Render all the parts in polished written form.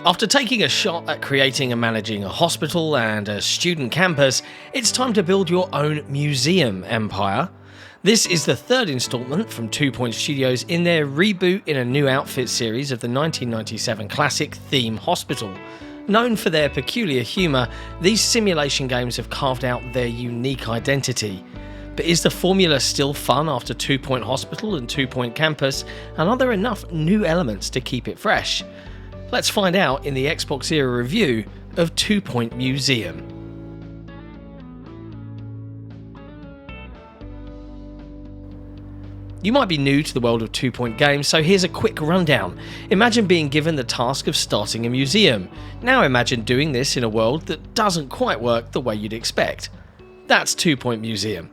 After taking a shot at creating and managing a hospital and a student campus, it's time to build your own museum empire. This is the third instalment from 2 Point Studios in their Reboot in a New Outfit series of the 1997 classic Theme Hospital. Known for their peculiar humour, these simulation games have carved out their unique identity. But is the formula still fun after 2 Point Hospital and 2 Point Campus, and are there enough new elements to keep it fresh? Let's find out in the XboxEra review of 2 Point Museum. You might be new to the world of 2 Point games, so here's a quick rundown. Imagine being given the task of starting a museum. Now imagine doing this in a world that doesn't quite work the way you'd expect. That's 2 Point Museum.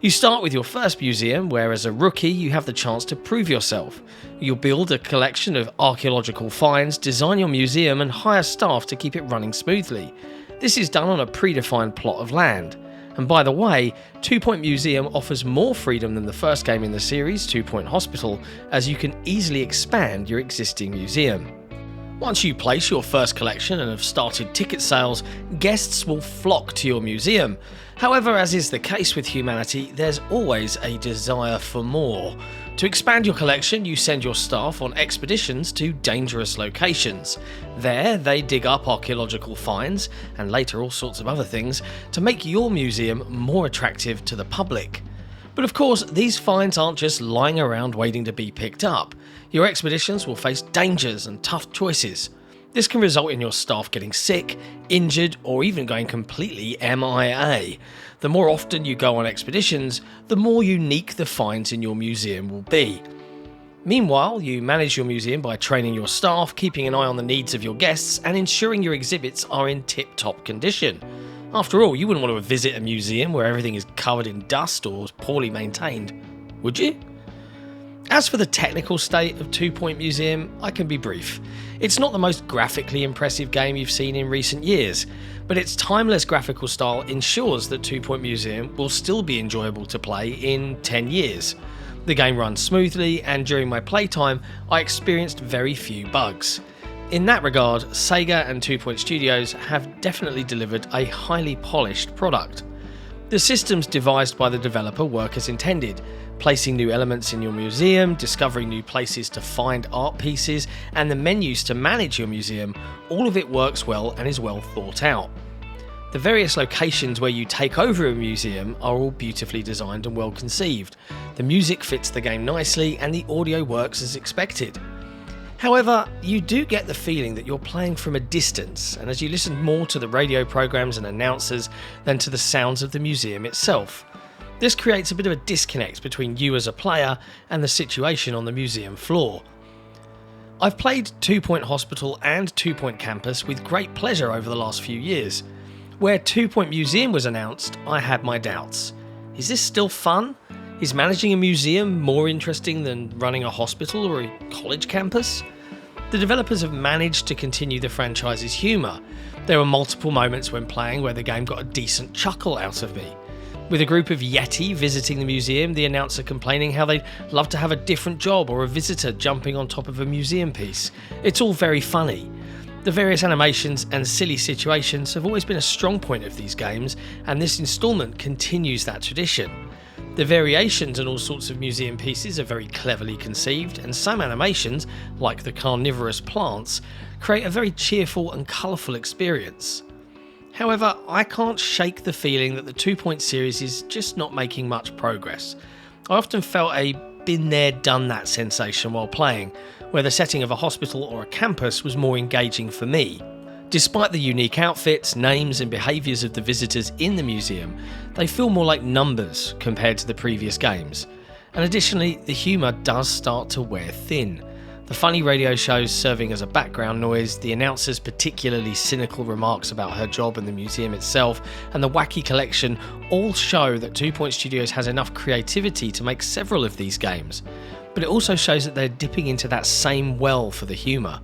You start with your first museum, where as a rookie you have the chance to prove yourself. You'll build a collection of archaeological finds, design your museum and hire staff to keep it running smoothly. This is done on a predefined plot of land. And by the way, 2 Point Museum offers more freedom than the first game in the series, 2 Point Hospital, as you can easily expand your existing museum. Once you place your first collection and have started ticket sales, guests will flock to your museum. However, as is the case with humanity, there's always a desire for more. To expand your collection, you send your staff on expeditions to dangerous locations. There, they dig up archaeological finds, and later all sorts of other things, to make your museum more attractive to the public. But of course, these finds aren't just lying around waiting to be picked up. Your expeditions will face dangers and tough choices. This can result in your staff getting sick, injured, or even going completely MIA. The more often you go on expeditions, the more unique the finds in your museum will be. Meanwhile, you manage your museum by training your staff, keeping an eye on the needs of your guests, and ensuring your exhibits are in tip-top condition. After all, you wouldn't want to visit a museum where everything is covered in dust or is poorly maintained, would you? As for the technical state of 2 Point Museum, I can be brief. It's not the most graphically impressive game you've seen in recent years, but its timeless graphical style ensures that 2 Point Museum will still be enjoyable to play in 10 years. The game runs smoothly, and during my playtime, I experienced very few bugs. In that regard, SEGA and 2 Point Studios have definitely delivered a highly polished product. The systems devised by the developer work as intended, placing new elements in your museum, discovering new places to find art pieces, and the menus to manage your museum. All of it works well and is well thought out. The various locations where you take over a museum are all beautifully designed and well conceived. The music fits the game nicely and the audio works as expected. However, you do get the feeling that you're playing from a distance, and as you listen more to the radio programs and announcers than to the sounds of the museum itself. This creates a bit of a disconnect between you as a player and the situation on the museum floor. I've played 2 Point Hospital and 2 Point Campus with great pleasure over the last few years. Where 2 Point Museum was announced, I had my doubts. Is this still fun? Is managing a museum more interesting than running a hospital or a college campus? The developers have managed to continue the franchise's humour. There were multiple moments when playing where the game got a decent chuckle out of me. With a group of Yeti visiting the museum, the announcer complaining how they'd love to have a different job, or a visitor jumping on top of a museum piece. It's all very funny. The various animations and silly situations have always been a strong point of these games, and this instalment continues that tradition. The variations and all sorts of museum pieces are very cleverly conceived, and some animations, like the carnivorous plants, create a very cheerful and colourful experience. However, I can't shake the feeling that the 2 Point series is just not making much progress. I often felt a been there, done that sensation while playing, where the setting of a hospital or a campus was more engaging for me. Despite the unique outfits, names and behaviours of the visitors in the museum, they feel more like numbers compared to the previous games. And additionally, the humour does start to wear thin. The funny radio shows serving as a background noise, the announcer's particularly cynical remarks about her job and the museum itself, and the wacky collection all show that 2 Point Studios has enough creativity to make several of these games. But it also shows that they're dipping into that same well for the humour.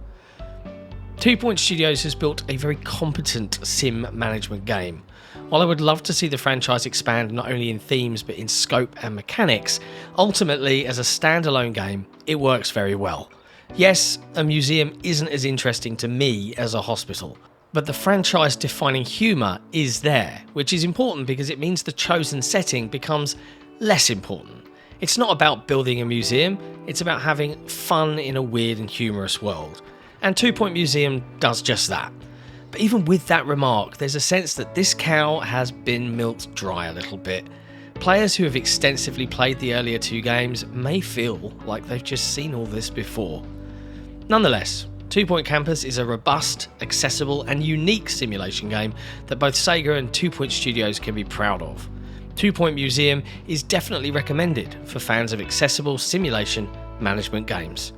2 Point Studios has built a very competent sim management game. While I would love to see the franchise expand not only in themes but in scope and mechanics, ultimately as a standalone game, it works very well. Yes, a museum isn't as interesting to me as a hospital, but the franchise-defining humour is there, which is important because it means the chosen setting becomes less important. It's not about building a museum, it's about having fun in a weird and humorous world. And 2 Point Museum does just that. But even with that remark, there's a sense that this cow has been milked dry a little bit. Players who have extensively played the earlier 2 games may feel like they've just seen all this before. Nonetheless, 2 Point Campus is a robust, accessible and unique simulation game that both SEGA and 2 Point Studios can be proud of. 2 Point Museum is definitely recommended for fans of accessible simulation management games.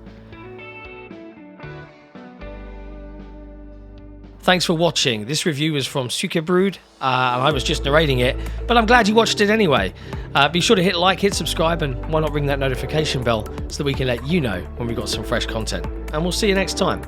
Thanks for watching. This review was from SuikerBrood, and I was just narrating it, but I'm glad you watched it anyway. Be sure to hit like, hit subscribe, and why not ring that notification bell so that we can let you know when we've got some fresh content. And we'll see you next time.